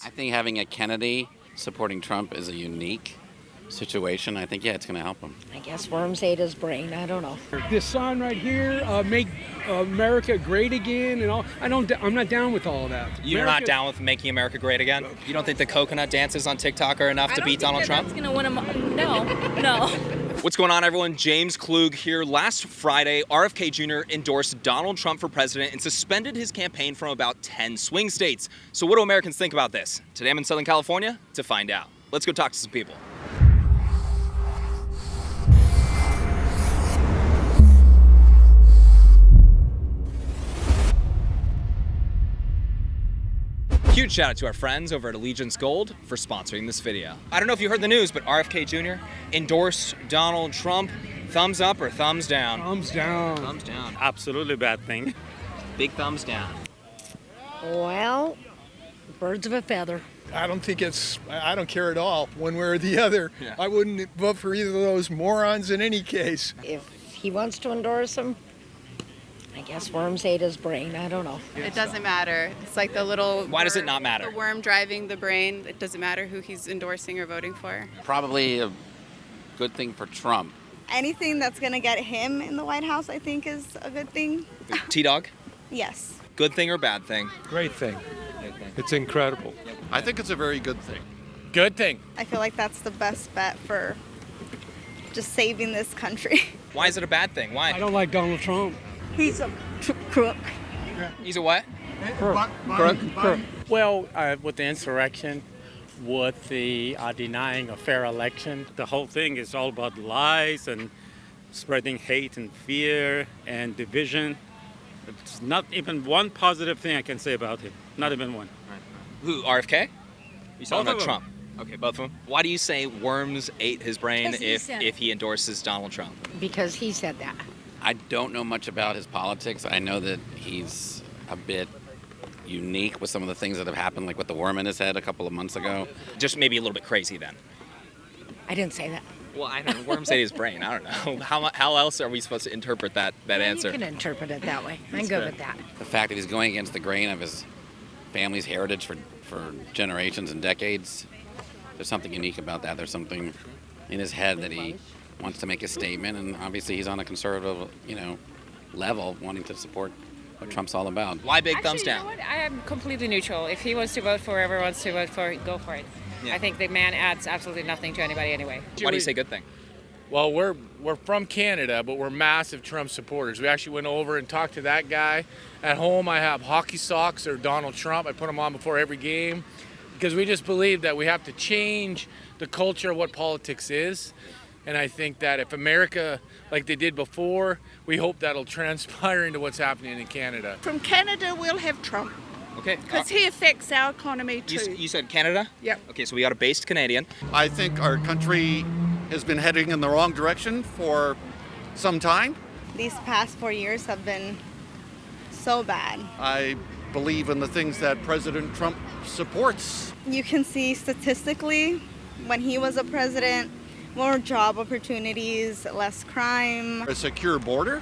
I think having a Kennedy supporting Trump is a unique situation. I think, it's going to help him. I guess worms ate his brain. I don't know. This sign right here, make America great again, and all. I'm not down with all of that. You're not down with making America great again? You don't think the coconut dances on TikTok are enough to beat Donald Trump? That's gonna win him. No. What's going on, everyone? James Klug here. Last Friday, RFK Jr. endorsed Donald Trump for president and suspended his campaign from about 10 swing states. So what do Americans think about this? Today I'm in Southern California to find out. Let's go talk to some people. Huge shout out to our friends over at Allegiance Gold for sponsoring this video. I don't know if you heard the news, but RFK Jr. endorsed Donald Trump. Thumbs up or thumbs down? Thumbs down. Thumbs down. Absolutely bad thing. Big thumbs down. Well, birds of a feather. I don't care at all, one way or the other. Yeah. I wouldn't vote for either of those morons in any case. If he wants to endorse him, I guess worms ate his brain. I don't know. It doesn't matter. It's like the little. Why does it not matter? The worm driving the brain. It doesn't matter who he's endorsing or voting for. Probably a good thing for Trump. Anything that's going to get him in the White House, I think, is a good thing. T-Dog, Yes. good thing or bad thing? Great thing. It's incredible. I think it's a very good thing. Good thing. I feel like that's the best bet for just saving this country. Why is it a bad thing? Why? I don't like Donald Trump. He's a crook. He's a what? Crook. Well, with the insurrection, with the denying a fair election, the whole thing is all about lies and spreading hate and fear and division. It's not even one positive thing I can say about him. Not even one. Who, RFK? You talking Both of about them. Trump? Okay, both of them. Why do you say worms ate his brain 'Cause he said it. if he endorses Donald Trump? Because he said that. I don't know much about his politics. I know that he's a bit unique with some of the things that have happened, like with the worm in his head a couple of months ago. Just maybe a little bit crazy then. I didn't say that. Well, I don't know. Worms ate his brain. I don't know. How else are we supposed to interpret that answer? You can interpret it that way. I'm good with that. The fact that he's going against the grain of his family's heritage for generations and decades, there's something unique about that. There's something in his head that he wants to make a statement, and obviously he's on a conservative, level, wanting to support what Trump's all about. Why big thumbs Actually, down? You know what? I am completely neutral. If he wants to vote for whoever wants to vote for, go for it. Yeah. I think the man adds absolutely nothing to anybody anyway. Why do you say good thing? Well, we're from Canada, but we're massive Trump supporters. We actually went over and talked to that guy. At home, I have hockey socks or Donald Trump. I put them on before every game because we just believe that we have to change the culture of what politics is. And I think that if America, like they did before, we hope that'll transpire into what's happening in Canada. From Canada, we'll have Trump Okay. because he affects our economy too. You said Canada? Yep. Okay, so we got a based Canadian. I think our country has been heading in the wrong direction for some time. These past 4 years have been so bad. I believe in the things that President Trump supports. You can see statistically, when he was a president, more job opportunities, less crime. A secure border.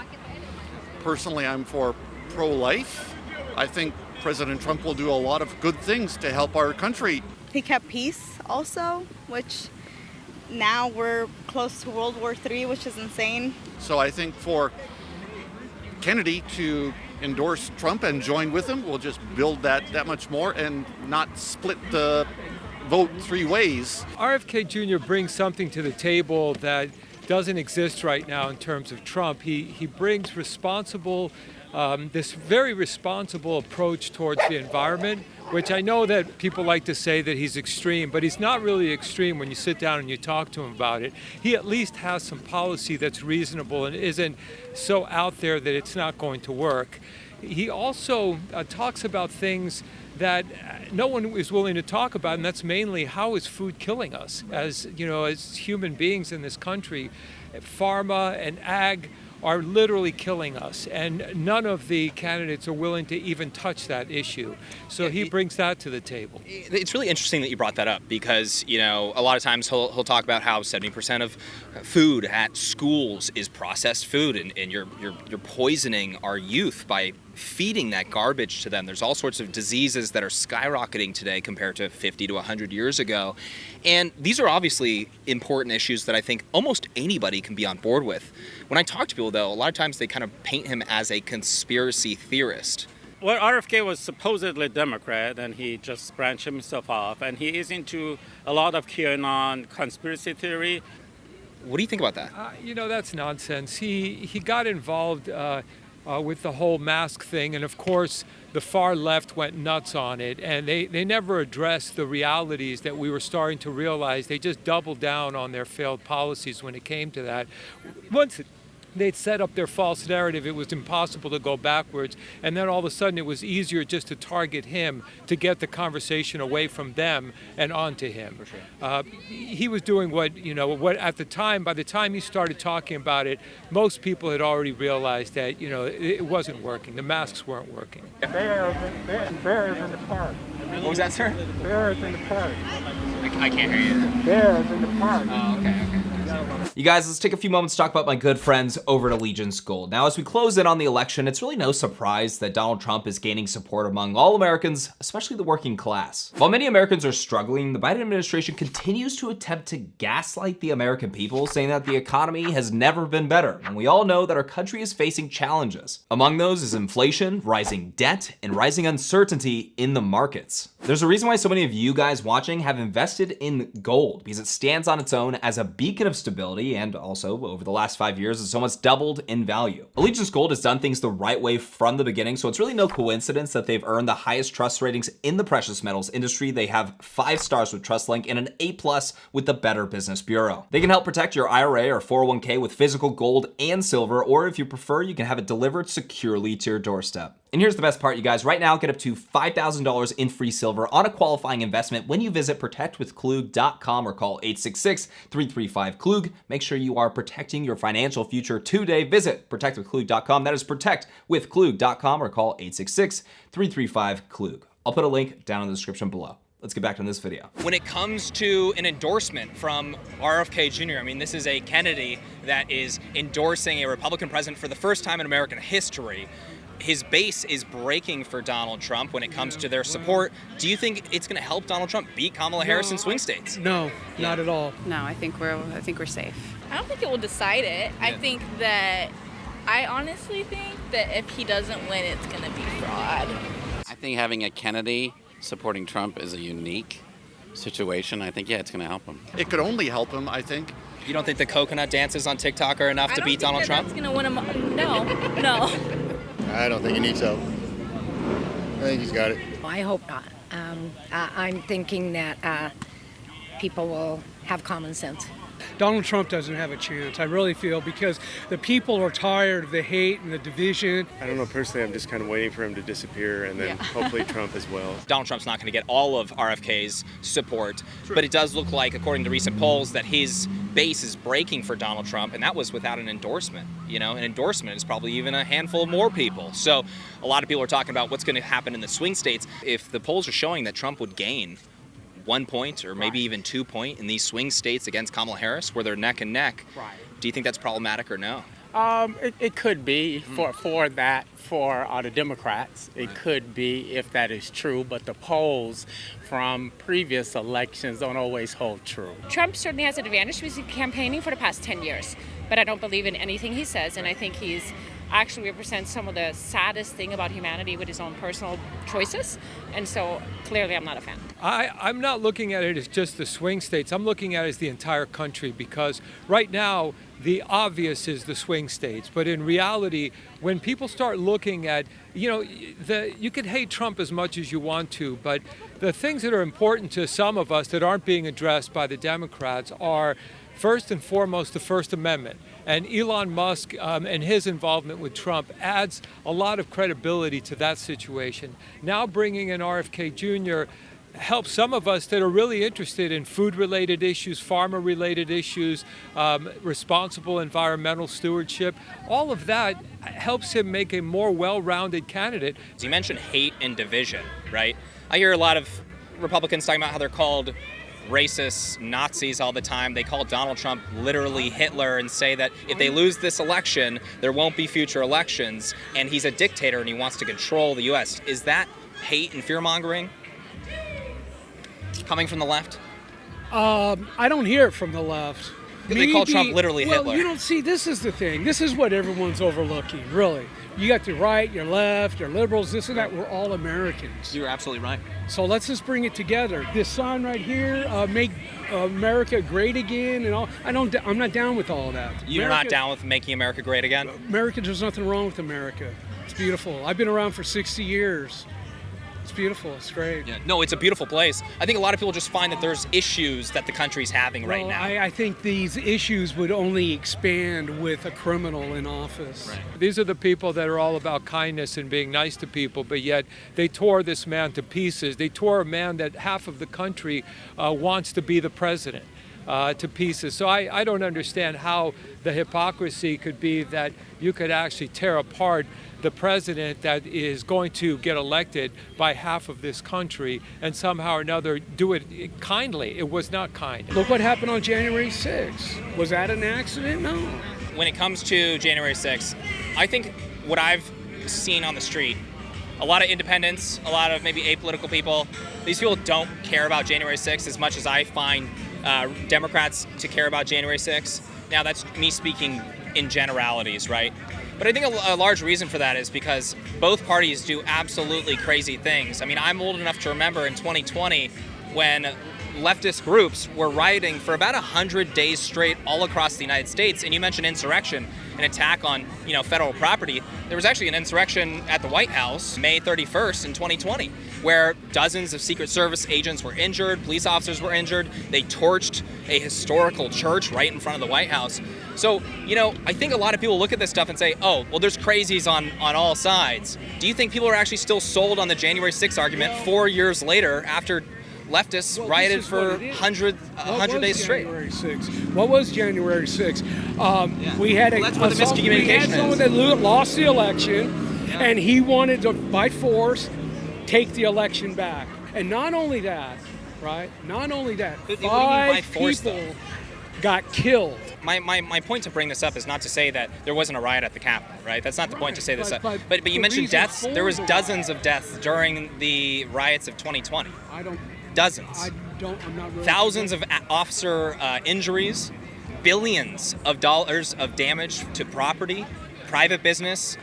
Personally, I'm for pro-life. I think President Trump will do a lot of good things to help our country. He kept peace also, which now we're close to World War III, which is insane. So I think for Kennedy to endorse Trump and join with him will just build that much more and not split the vote three ways. RFK Jr. brings something to the table that doesn't exist right now in terms of Trump. He brings this very responsible approach towards the environment, which I know that people like to say that he's extreme, but he's not really extreme when you sit down and you talk to him about it. He at least has some policy that's reasonable and isn't so out there that it's not going to work. He also talks about things that no one is willing to talk about, and that's mainly how is food killing us as human beings in this country. Pharma and ag are literally killing us, and none of the candidates are willing to even touch that issue. So he brings that to the table. It's really interesting that you brought that up because, a lot of times he'll talk about how 70% of food at schools is processed food, and you're poisoning our youth by feeding that garbage to them. There's all sorts of diseases that are skyrocketing today compared to 50 to 100 years ago. And these are obviously important issues that I think almost anybody can be on board with. When I talk to people, though, a lot of times they kind of paint him as a conspiracy theorist. Well, RFK was supposedly Democrat, and he just branched himself off, and he is into a lot of QAnon conspiracy theory. What do you think about that? That's nonsense. He got involved with the whole mask thing, and of course, the far left went nuts on it, and they never addressed the realities that we were starting to realize. They just doubled down on their failed policies when it came to that. Once they'd set up their false narrative, it was impossible to go backwards, and then all of a sudden it was easier just to target him to get the conversation away from them and onto him. For sure. He was doing what at the time, by the time he started talking about it, most people had already realized that it wasn't working. The masks weren't working. Bears in the park. What was that, sir? Bears in the park. I can't hear you. Bears in the park. Oh, okay. You guys, let's take a few moments to talk about my good friends over at Allegiance Gold. Now, as we close in on the election, it's really no surprise that Donald Trump is gaining support among all Americans, especially the working class. While many Americans are struggling, the Biden administration continues to attempt to gaslight the American people, saying that the economy has never been better, and we all know that our country is facing challenges. Among those is inflation, rising debt, and rising uncertainty in the markets. There's a reason why so many of you guys watching have invested in gold, because it stands on its own as a beacon of stability, and also over the last 5 years it's almost doubled in value. Allegiance Gold has done things the right way from the beginning, so it's really no coincidence that they've earned the highest trust ratings in the precious metals industry. They have 5 stars with TrustLink and an A+ with the Better Business Bureau. They can help protect your IRA or 401k with physical gold and silver, or if you prefer, you can have it delivered securely to your doorstep. And here's the best part, you guys. Right now, get up to $5,000 in free silver on a qualifying investment when you visit protectwithklug.com or call 866-335-KLUG. Make sure you are protecting your financial future today. Visit protectwithklug.com. That is protectwithklug.com or call 866-335-KLUG. I'll put a link down in the description below. Let's get back to this video. When it comes to an endorsement from RFK Jr., I mean, this is a Kennedy that is endorsing a Republican president for the first time in American history. His base is breaking for Donald Trump when it comes to their support. Do you think it's going to help Donald Trump beat Kamala Harris in swing states? No, not at all. No, I think we're safe. I don't think it will decide it. Yeah. I honestly think that if he doesn't win, it's going to be fraud. I think having a Kennedy supporting Trump is a unique situation. I think, it's going to help him. It could only help him, I think. You don't think the coconut dances on TikTok are enough to beat Donald Trump? That's going to win him. No. I don't think he needs help. I think he's got it. I hope not. I'm thinking that people will have common sense. Donald Trump doesn't have a chance, I really feel, because the people are tired of the hate and the division. I don't know, personally, I'm just kind of waiting for him to disappear, and then hopefully Trump as well. Donald Trump's not going to get all of RFK's support, but it does look like, according to recent polls, that his base is breaking for Donald Trump, and that was without an endorsement. An endorsement is probably even a handful more people. So a lot of people are talking about what's going to happen in the swing states. If the polls are showing that Trump would gain 1 point or maybe even 2 points in these swing states against Kamala Harris, where they're neck and neck, do you think that's problematic or no? It could be for the Democrats. It could be if that is true, but the polls from previous elections don't always hold true. Trump certainly has an advantage because he's been campaigning for the past 10 years, but I don't believe in anything he says, and I think he's actually represents some of the saddest thing about humanity with his own personal choices, and so clearly I'm not a fan. I'm not looking at it as just the swing states. I'm looking at it as the entire country, because right now the obvious is the swing states, but in reality, when people start looking at, you could hate Trump as much as you want to, but the things that are important to some of us that aren't being addressed by the Democrats are, first and foremost, the First Amendment. And Elon Musk and his involvement with Trump adds a lot of credibility to that situation. Now bringing in RFK Jr. helps some of us that are really interested in food-related issues, farmer-related issues, responsible environmental stewardship. All of that helps him make a more well-rounded candidate. You mentioned hate and division, right? I hear a lot of Republicans talking about how they're called racists, Nazis all the time. They call Donald Trump literally Hitler and say that if they lose this election, there won't be future elections, and he's a dictator and he wants to control the U.S. Is that hate and fear-mongering coming from the left? I don't hear it from the left. They call Trump literally Hitler. Well, you don't see, this is the thing. This is what everyone's overlooking, really. You got the right, your left, your liberals, this and that. We're all Americans. You're absolutely right. So let's just bring it together. This sign right here, make America great again, and all. I'm not down with all of that. You're not down with making America great again? America, there's nothing wrong with America. It's beautiful. I've been around for 60 years. It's beautiful. It's great. Yeah. No, it's a beautiful place. I think a lot of people just find that there's issues that the country's having right now. I think these issues would only expand with a criminal in office. Right. These are the people that are all about kindness and being nice to people, but yet they tore this man to pieces. They tore a man that half of the country wants to be the president to pieces. So I don't understand how the hypocrisy could be that you could actually tear apart the president that is going to get elected by half of this country and somehow or another do it kindly. It was not kind. Look what happened on January 6th. Was that an accident? No. When it comes to January 6th, I think what I've seen on the street, a lot of independents, a lot of maybe apolitical people, these people don't care about January 6th as much as I find Democrats to care about January 6th. Now, that's me speaking in generalities, right? But I think a large reason for that is because both parties do absolutely crazy things. I mean, I'm old enough to remember in 2020 when leftist groups were rioting for about 100 days straight all across the United States. And you mentioned insurrection, an attack on, federal property. There was actually an insurrection at the White House May 31st in 2020, where dozens of Secret Service agents were injured, police officers were injured. They torched a historical church right in front of the White House. So, I think a lot of people look at this stuff and say, oh, well, there's crazies on all sides. Do you think people are actually still sold on the January 6th argument 4 years later after leftists rioted for 100 days straight? What was January 6th? We had that's where the miscommunication is. Someone that lost the election, and he wanted to, by force, take the election back. And not only that, right? Not only that, What do you mean by 5 force, people though? got killed. My point to bring this up is not to say that there wasn't a riot at the Capitol, right? That's not the point to say this. but But you the mentioned reason deaths. for There was the dozens of deaths during the riots of 2020. Dozens. I'm not really. Thousands of officer injuries, billions of dollars of damage to property, private business,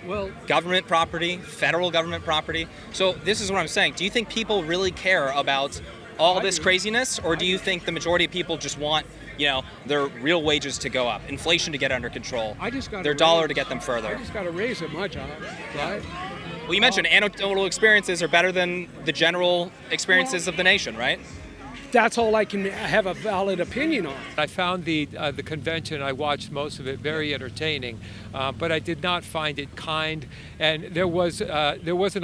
government property, federal government property. So this is what I'm saying. Do you think people really care about all this craziness, or do you think the majority of people just want, their real wages to go up, inflation to get under control, their dollar to get them further? I just got to raise it my job, right? Well, you mentioned anecdotal experiences are better than the general experiences of the nation, right? That's all I can have a valid opinion on. I found the convention, I watched most of it, very entertaining, but I did not find it kind, and there wasn't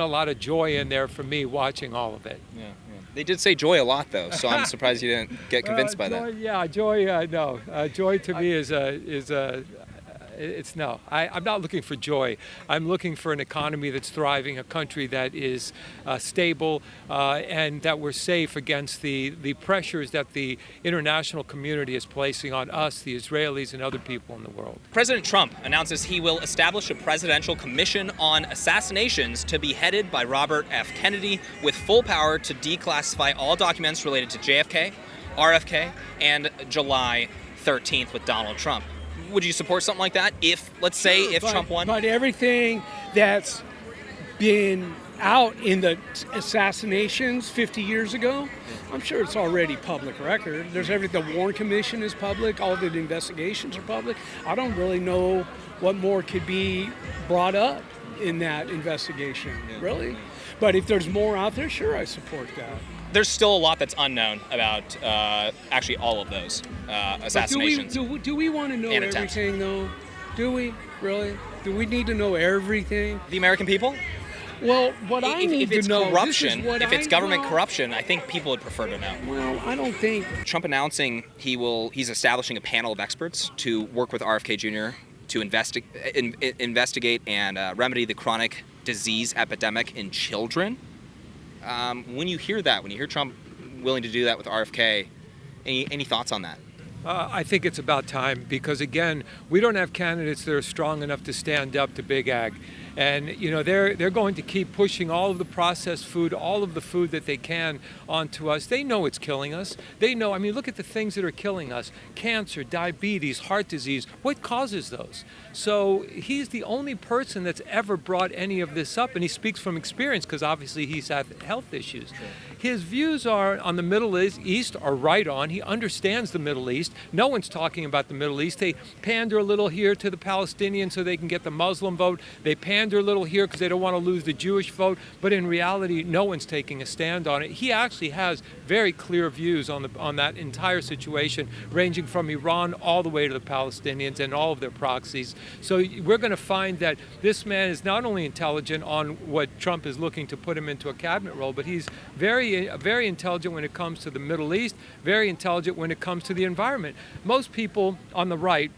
a lot of joy in there for me watching all of it. Yeah. They did say joy a lot, though, so I'm surprised you didn't get convinced by joy, that. Yeah, joy, no. Joy to me is it's no. I'm not looking for joy. I'm looking for an economy that's thriving, a country that is stable, and that we're safe against the pressures that the international community is placing on us, the Israelis, and other people in the world. President Trump announces he will establish a presidential commission on assassinations to be headed by Robert F. Kennedy, with full power to declassify all documents related to JFK, RFK, and July 13th with Donald Trump. Would you support something like that if Trump won? But everything that's been out in the assassinations 50 years ago, I'm sure it's already public record. There's everything. The Warren Commission is public. All the investigations are public. I don't really know what more could be brought up in that investigation, really. But if there's more out there, sure, I support that. There's still a lot that's unknown about actually all of those assassinations. Do we want to know everything, though? Do we, really? Do we need to know everything? The American people? Well, what I need to know... If it's government corruption, I think people would prefer to know. Well, I don't think... Trump announcing he's establishing a panel of experts to work with RFK Jr. to investigate and remedy the chronic disease epidemic in children. When you hear Trump willing to do that with RFK, Any thoughts on that? I think it's about time because, again, we don't have candidates that are strong enough to stand up to Big Ag. And, they're going to keep pushing all of the processed food, all of the food that they can onto us. They know it's killing us. They know, look at the things that are killing us. Cancer, diabetes, heart disease. What causes those? So he's the only person that's ever brought any of this up, and he speaks from experience because obviously he's had health issues. Sure. His views on the Middle East are right on. He understands the Middle East. No one's talking about the Middle East. They pander a little here to the Palestinians so they can get the Muslim vote. They pander a little here because they don't want to lose the Jewish vote. But in reality, no one's taking a stand on it. He actually has very clear views on that entire situation, ranging from Iran all the way to the Palestinians and all of their proxies. So we're going to find that this man is not only intelligent on what Trump is looking to put him into a cabinet role, but he's very intelligent when it comes to the Middle East, very intelligent when it comes to the environment. Most people on the right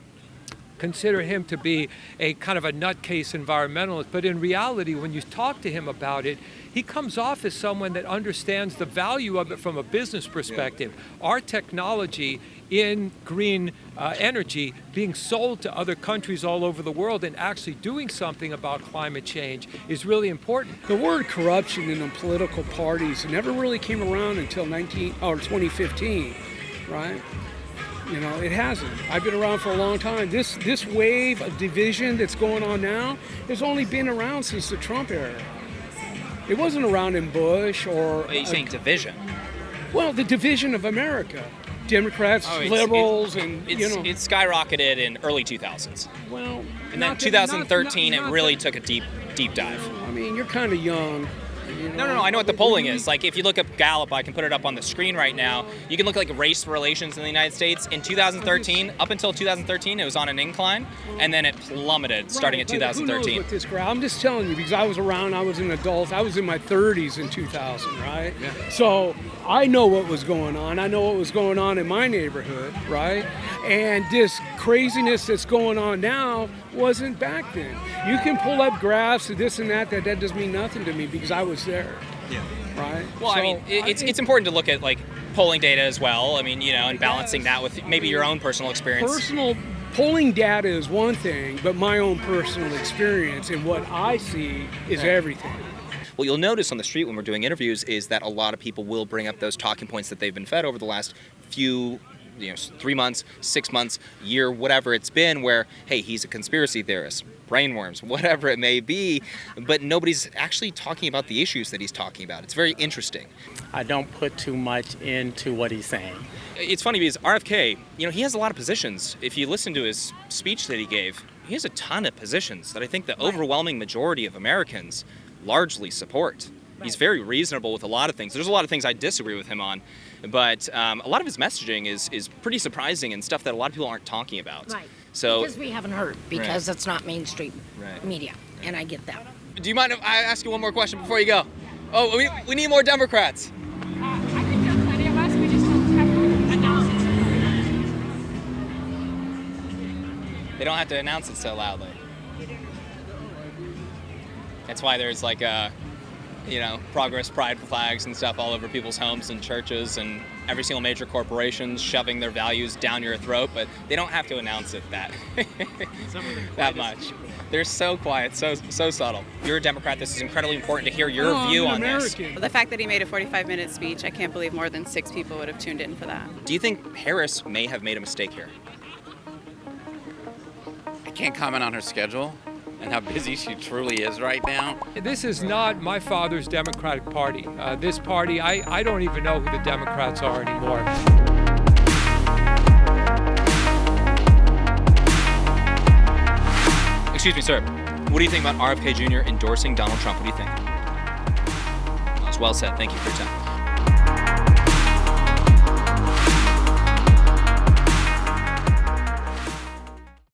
consider him to be a kind of a nutcase environmentalist, but in reality, when you talk to him about it, he comes off as someone that understands the value of it from a business perspective. Yeah. Our technology in green energy being sold to other countries all over the world and actually doing something about climate change is really important. The word corruption in the political parties never really came around until 2015, right? It hasn't. I've been around for a long time. This wave of division that's going on now has only been around since the Trump era. It wasn't around in Bush or... Are you saying division? Well, the division of America. Democrats, liberals, and it skyrocketed in early 2000s. Well, and then 2013 it really took a deep dive. You're kind of young. No, I know what the polling is. Like, if you look up Gallup, I can put it up on the screen right now. You can look at race relations in the United States. In 2013, up until 2013, it was on an incline, and then it plummeted starting at 2013. Who knows what this graph? I'm just telling you because I was around. I was an adult. I was in my 30s in 2000, right? Yeah. So I know what was going on. I know what was going on in my neighborhood, right? And this craziness that's going on now wasn't back then. You can pull up graphs of this and that doesn't mean nothing to me because I was there. Yeah. Right? Well, so, it's important to look at polling data as well. And balancing that with maybe your own personal experience. Personal polling data is one thing, but my own personal experience and what I see is everything. What you'll notice on the street when we're doing interviews is that a lot of people will bring up those talking points that they've been fed over the last few 3 months, 6 months, year, whatever it's been, where, hey, he's a conspiracy theorist, brainworms, whatever it may be, but nobody's actually talking about the issues that he's talking about. It's very interesting. I don't put too much into what he's saying. It's funny because RFK, he has a lot of positions. If you listen to his speech that he gave, he has a ton of positions that I think the overwhelming majority of Americans largely support. He's very reasonable with a lot of things. There's a lot of things I disagree with him on, but a lot of his messaging is pretty surprising and stuff that a lot of people aren't talking about. Right. So because we haven't heard, because it's not mainstream media, and I get that. Do you mind if I ask you one more question before you go? Oh, we need more Democrats. I think there are plenty of us. We just don't have to announce it. They don't have to announce it so loudly. That's why there's progress pride flags and stuff all over people's homes and churches and every single major corporation shoving their values down your throat, but they don't have to announce it that much. They're so quiet, so subtle. You're a Democrat. This is incredibly important to hear your view on this. The fact that he made a 45-minute speech, I can't believe more than 6 people would have tuned in for that. Do you think Harris may have made a mistake here? I can't comment on her schedule and how busy she truly is right now. This is not my father's Democratic Party. This party, I don't even know who the Democrats are anymore. Excuse me, sir. What do you think about RFK Jr. endorsing Donald Trump? What do you think? That was well said. Thank you for your time.